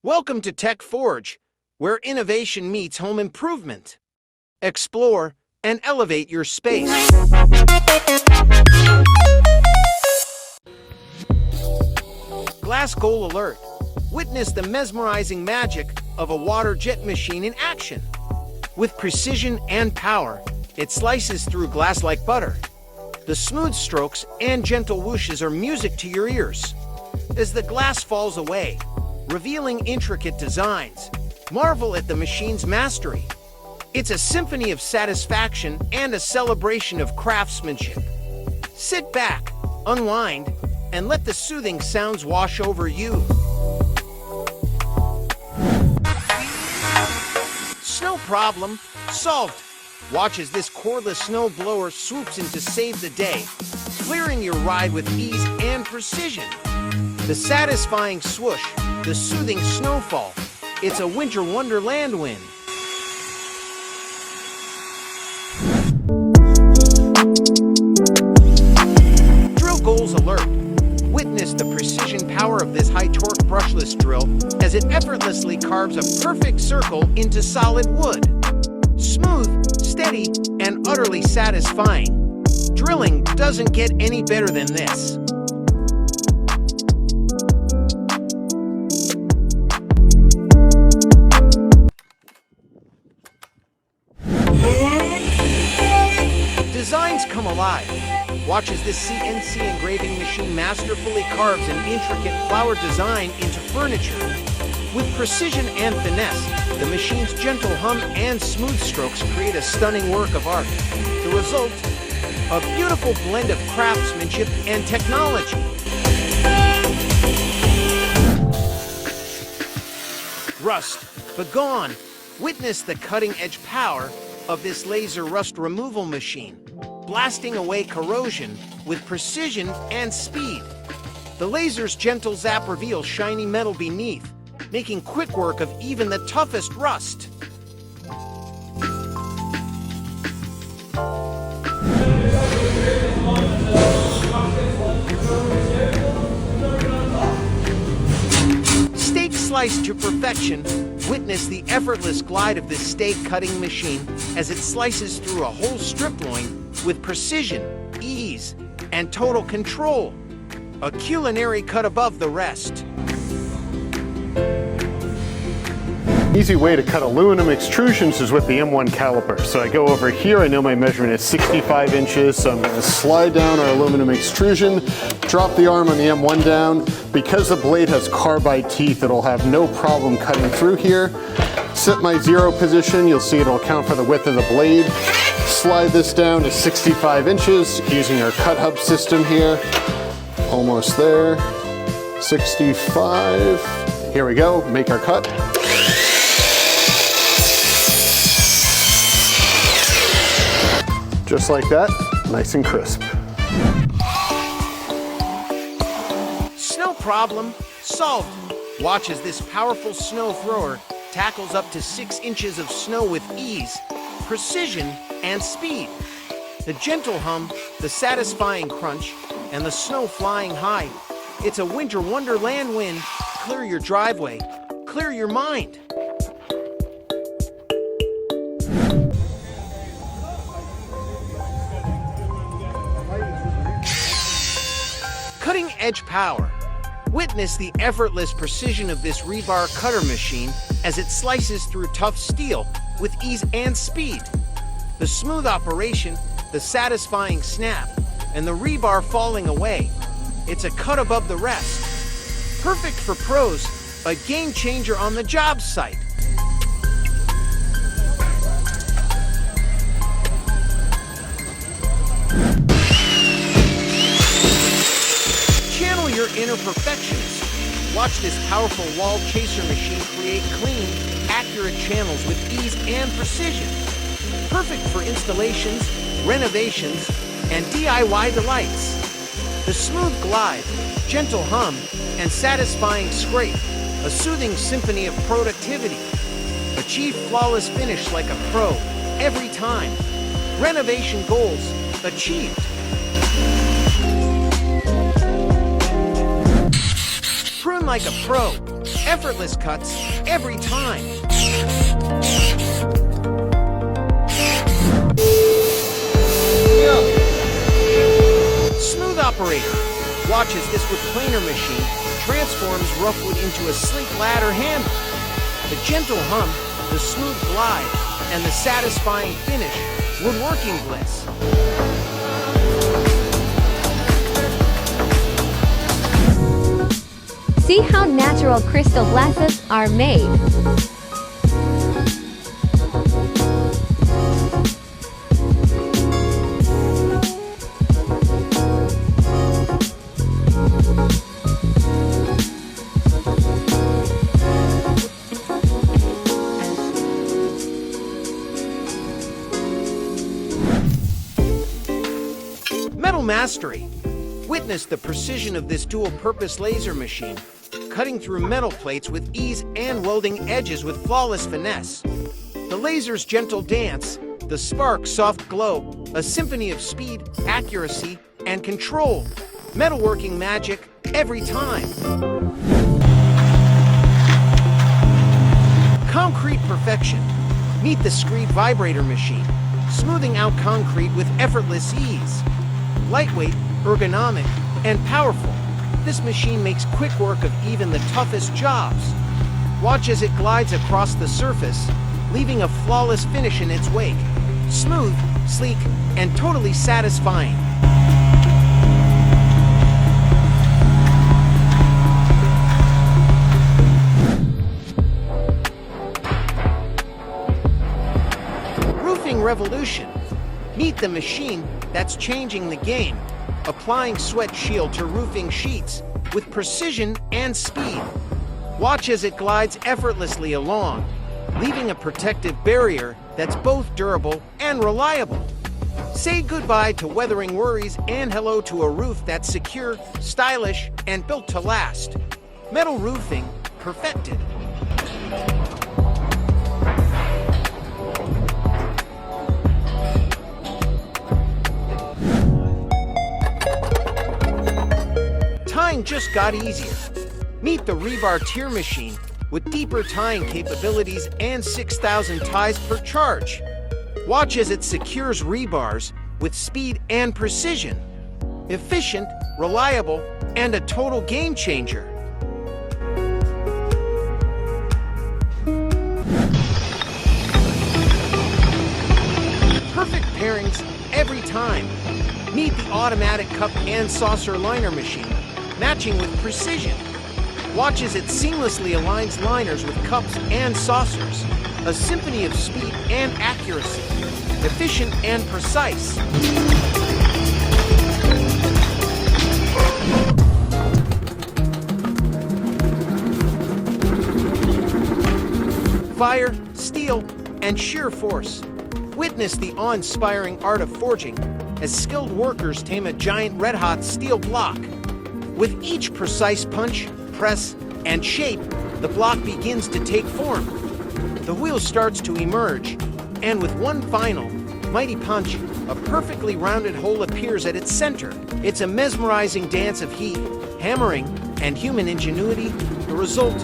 Welcome to Tech Forge, where innovation meets home improvement. Explore and elevate your space. Glass goal alert. Witness the mesmerizing magic of a water jet machine in action. With precision and power, it slices through glass like butter. The smooth strokes and gentle whooshes are music to your ears. As the glass falls away, revealing intricate designs, marvel at the machine's mastery. It's a symphony of satisfaction and a celebration of craftsmanship. Sit back, unwind, and let the soothing sounds wash over you. Snow problem solved. Watch as this cordless snow blower swoops in to save the day, clearing your ride with ease and precision. The satisfying swoosh, the soothing snowfall, it's a winter wonderland win. Drill goals alert. Witness the precision power of this high-torque brushless drill as it effortlessly carves a perfect circle into solid wood. Smooth, steady, and utterly satisfying. Drilling doesn't get any better than this. Designs come alive. Watch as this CNC engraving machine masterfully carves an intricate flower design into furniture. With precision and finesse, the machine's gentle hum and smooth strokes create a stunning work of art. The result? A beautiful blend of craftsmanship and technology. Rust, begone! Witness the cutting-edge power of this laser rust removal machine, blasting away corrosion with precision and speed. The laser's gentle zap reveals shiny metal beneath, making quick work of even the toughest rust. Steak sliced to perfection. Witness the effortless glide of this steak cutting machine as it slices through a whole strip loin with precision, ease, and total control. A culinary cut above the rest. Easy way to cut aluminum extrusions is with the M1 caliper. So I go over here, I know my measurement is 65 inches, so I'm gonna slide down our aluminum extrusion, drop the arm on the M1 down. Because the blade has carbide teeth, it'll have no problem cutting through here. Set my 0 position, you'll see it'll account for the width of the blade. Slide this down to 65 inches using our cut hub system here. Almost there, 65. Here we go, make our cut. Just like that, nice and crisp. Snow problem solved. Watch as this powerful snow thrower tackles up to 6 inches of snow with ease, precision, and speed. The gentle hum, the satisfying crunch, and the snow flying high. It's a winter wonderland win. Clear your driveway, clear your mind. Cutting-edge power. Witness the effortless precision of this rebar cutter machine as it slices through tough steel with ease and speed. The smooth operation, the satisfying snap, and the rebar falling away. It's a cut above the rest. Perfect for pros, a game changer on the job site. Your inner perfectionist. Watch this powerful wall chaser machine create clean, accurate channels with ease and precision. Perfect for installations, renovations, and DIY delights. The smooth glide, gentle hum, and satisfying scrape, a soothing symphony of productivity. Achieve flawless finish like a pro every time. Renovation goals achieved. Prune like a pro. effortless cuts every time. Smooth operator. Watch as this wood planer machine transforms rough wood into a sleek ladder handle. The gentle hum, the smooth glide, and the satisfying finish, woodworking bliss. See how natural crystal glasses are made. Metal mastery. Witness the precision of this dual-purpose laser machine, cutting through metal plates with ease and welding edges with flawless finesse. The laser's gentle dance, the spark's soft glow, a symphony of speed, accuracy, and control. Metalworking magic every time. Concrete perfection. Meet the Screed vibrator machine, smoothing out concrete with effortless ease. Lightweight, ergonomic, and powerful, this machine makes quick work of even the toughest jobs. Watch as it glides across the surface, leaving a flawless finish in its wake. Smooth, sleek, and totally satisfying. Roofing revolution. Meet the machine that's changing the game, applying sweat shield to roofing sheets with precision and speed. Watch as it glides effortlessly along, leaving a protective barrier that's both durable and reliable. Say goodbye to weathering worries and hello to a roof that's secure, stylish, and built to last. Metal roofing perfected. Tying just got easier. Meet the rebar tier machine with deeper tying capabilities and 6,000 ties per charge. Watch as it secures rebars with speed and precision. Efficient, reliable, and a total game changer. Perfect pairings every time. Meet the automatic cup and saucer liner machine, matching with precision. Watch as it seamlessly aligns liners with cups and saucers. A symphony of speed and accuracy. Efficient and precise. Fire, steel, and sheer force. Witness the awe-inspiring art of forging as skilled workers tame a giant red-hot steel block. With each precise punch, press, and shape, the block begins to take form. The wheel starts to emerge, and with one final, mighty punch, a perfectly rounded hole appears at its center. It's a mesmerizing dance of heat, hammering, and human ingenuity. The result,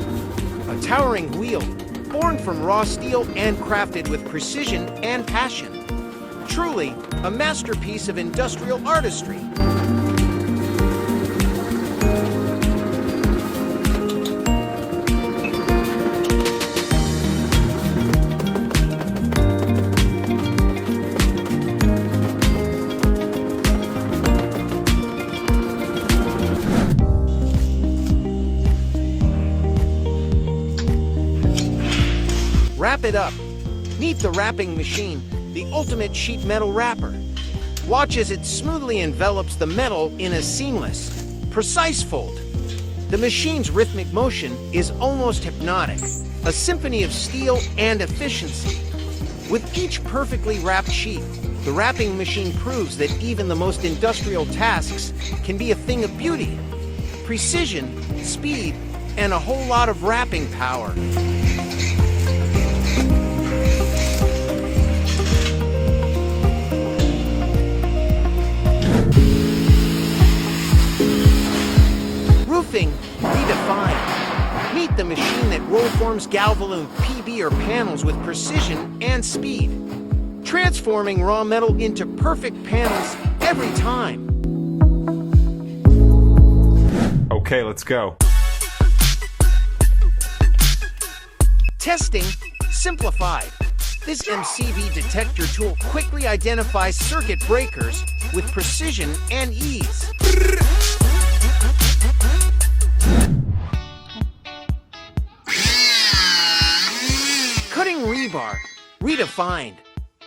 a towering wheel, born from raw steel and crafted with precision and passion. Truly, a masterpiece of industrial artistry. Wrap it up. Meet the wrapping machine, the ultimate sheet metal wrapper. Watch as it smoothly envelops the metal in a seamless, precise fold. The machine's rhythmic motion is almost hypnotic, a symphony of steel and efficiency. With each perfectly wrapped sheet, the wrapping machine proves that even the most industrial tasks can be a thing of beauty. Precision, speed, and a whole lot of wrapping power. Roofing redefined. Meet the machine that roll forms galvalume PB or panels with precision and speed, transforming raw metal into perfect panels every time. Okay, let's go. Testing simplified. This MCV detector tool quickly identifies circuit breakers with precision and ease. Cutting rebar, redefined.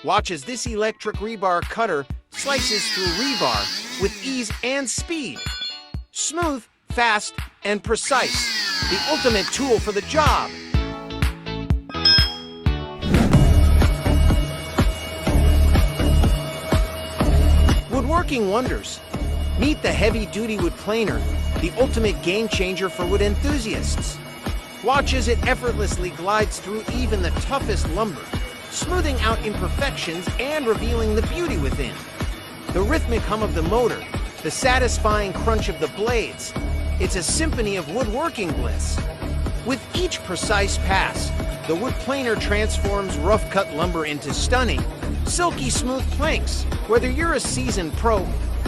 Watch as this electric rebar cutter slices through rebar with ease and speed. Smooth, fast, and precise. The ultimate tool for the job. Woodworking wonders. Meet the heavy-duty wood planer, the ultimate game changer for wood enthusiasts. Watch as it effortlessly glides through even the toughest lumber, smoothing out imperfections and revealing the beauty within. The rhythmic hum of the motor, the satisfying crunch of the blades. It's a symphony of woodworking bliss. With each precise pass, the wood planer transforms rough-cut lumber into stunning, silky smooth planks. Whether you're a seasoned pro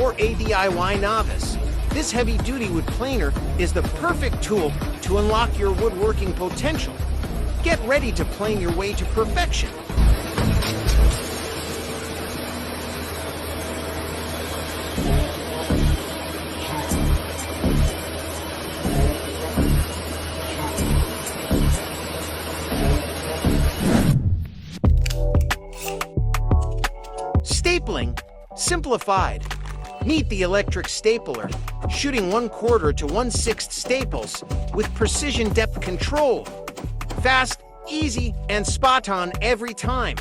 or a DIY novice, this heavy-duty wood planer is the perfect tool to unlock your woodworking potential. Get ready to plane your way to perfection. Stapling simplified. Meet the electric stapler, shooting 1/4 to 1/6 staples with precision depth control. Fast, easy, and spot on every time.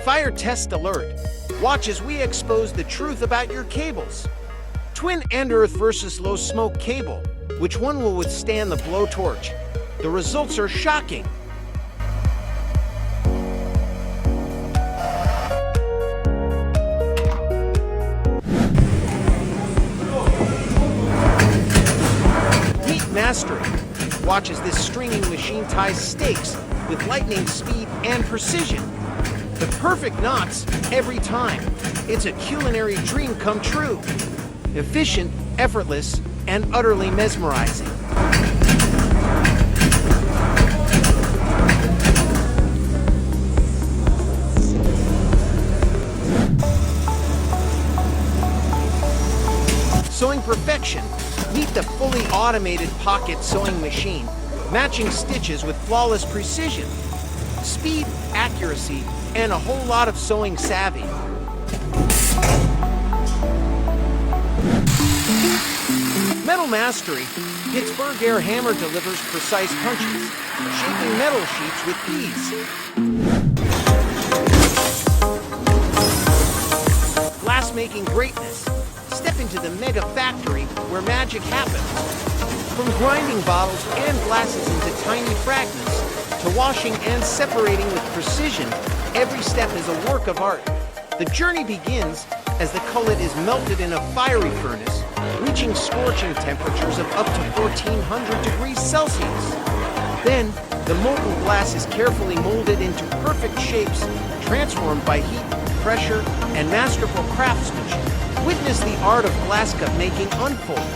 Fire test alert. Watch as we expose the truth about your cables. Twin and earth versus low smoke cable. Which one will withstand the blowtorch? The results are shocking. Mastery. Watch as this stringing machine ties stakes with lightning speed and precision. The perfect knots every time. It's a culinary dream come true. Efficient, effortless, and utterly mesmerizing. Sewing perfection. Meet the fully automated pocket sewing machine, matching stitches with flawless precision. Speed, accuracy, and a whole lot of sewing savvy. Metal Mastery. Pittsburgh Air Hammer delivers precise punches, shaping metal sheets with ease. Glass-making greatness. Step into the mega factory where magic happens. From grinding bottles and glasses into tiny fragments, to washing and separating with precision, every step is a work of art. The journey begins as the cullet is melted in a fiery furnace, reaching scorching temperatures of up to 1400 degrees Celsius. Then, the molten glass is carefully molded into perfect shapes, transformed by heat, pressure, and masterful craftsmanship. Witness the art of glass cup making unfold,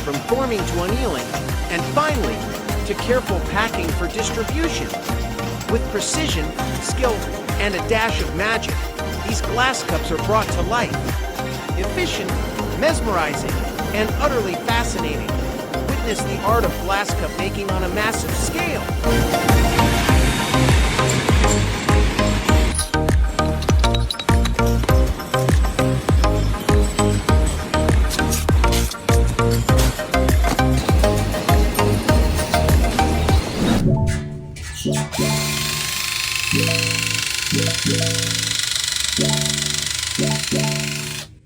from forming to annealing, and finally, to careful packing for distribution. With precision, skill, and a dash of magic, these glass cups are brought to life. Efficient, mesmerizing, and utterly fascinating. Witness the art of glass cup making on a massive scale.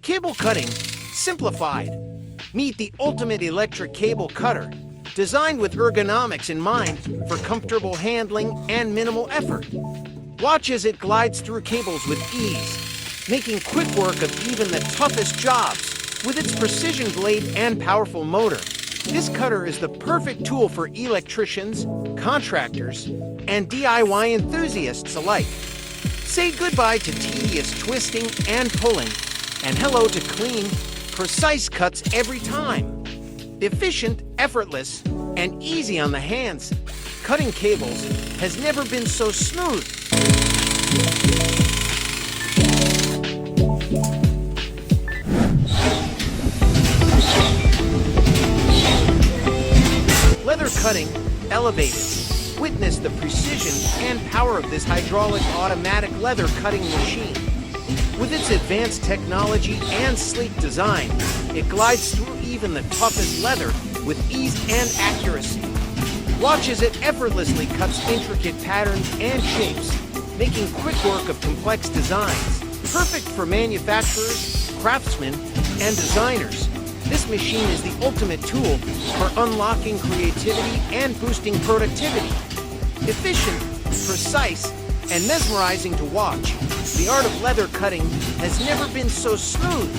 Cable cutting simplified. Meet the ultimate electric cable cutter, designed with ergonomics in mind for comfortable handling and minimal effort. Watch as it glides through cables with ease, making quick work of even the toughest jobs. With its precision blade and powerful motor, this cutter is the perfect tool for electricians, contractors, and DIY enthusiasts alike. Say goodbye to tedious twisting and pulling, and hello to clean, precise cuts every time. Efficient, effortless, and easy on the hands, cutting cables has never been so smooth. Leather cutting, elevated. Witness the precision and power of this hydraulic automatic leather cutting machine. With its advanced technology and sleek design, it glides through even the toughest leather with ease and accuracy. Watch as it effortlessly cuts intricate patterns and shapes, making quick work of complex designs. Perfect for manufacturers, craftsmen, and designers, this machine is the ultimate tool for unlocking creativity and boosting productivity. Efficient, precise, and mesmerizing to watch, the art of leather cutting has never been so smooth.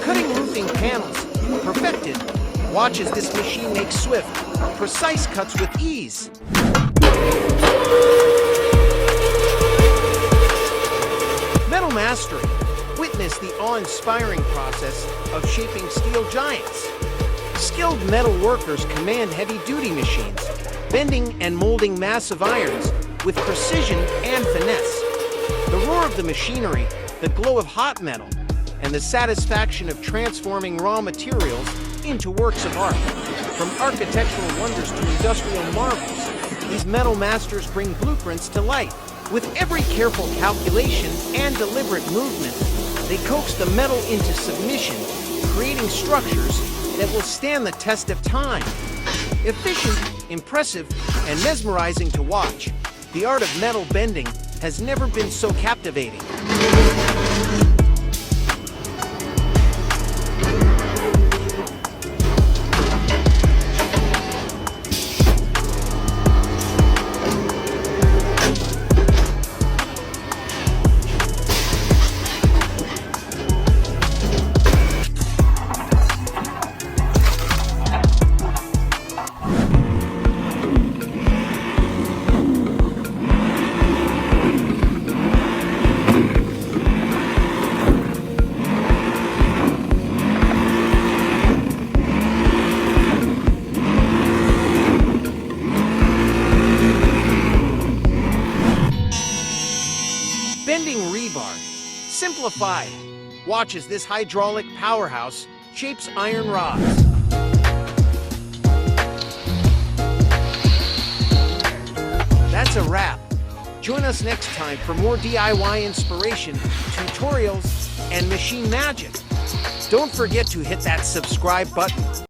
Cutting roofing panels, perfected. Watch as this machine makes swift, precise cuts with ease. Metal mastery. Witness the awe-inspiring process of shaping steel giants. Skilled metal workers command heavy-duty machines, bending and molding massive irons with precision and finesse. The roar of the machinery, the glow of hot metal, and the satisfaction of transforming raw materials into works of art. From architectural wonders to industrial marvels, these metal masters bring blueprints to life. With every careful calculation and deliberate movement, they coax the metal into submission, creating structures that will stand the test of time. Efficient, impressive, and mesmerizing to watch, the art of metal bending has never been so captivating. Bending rebar, simplified. Watch as this hydraulic powerhouse shapes iron rods. That's a wrap. Join us next time for more DIY inspiration, tutorials, and machine magic. Don't forget to hit that subscribe button.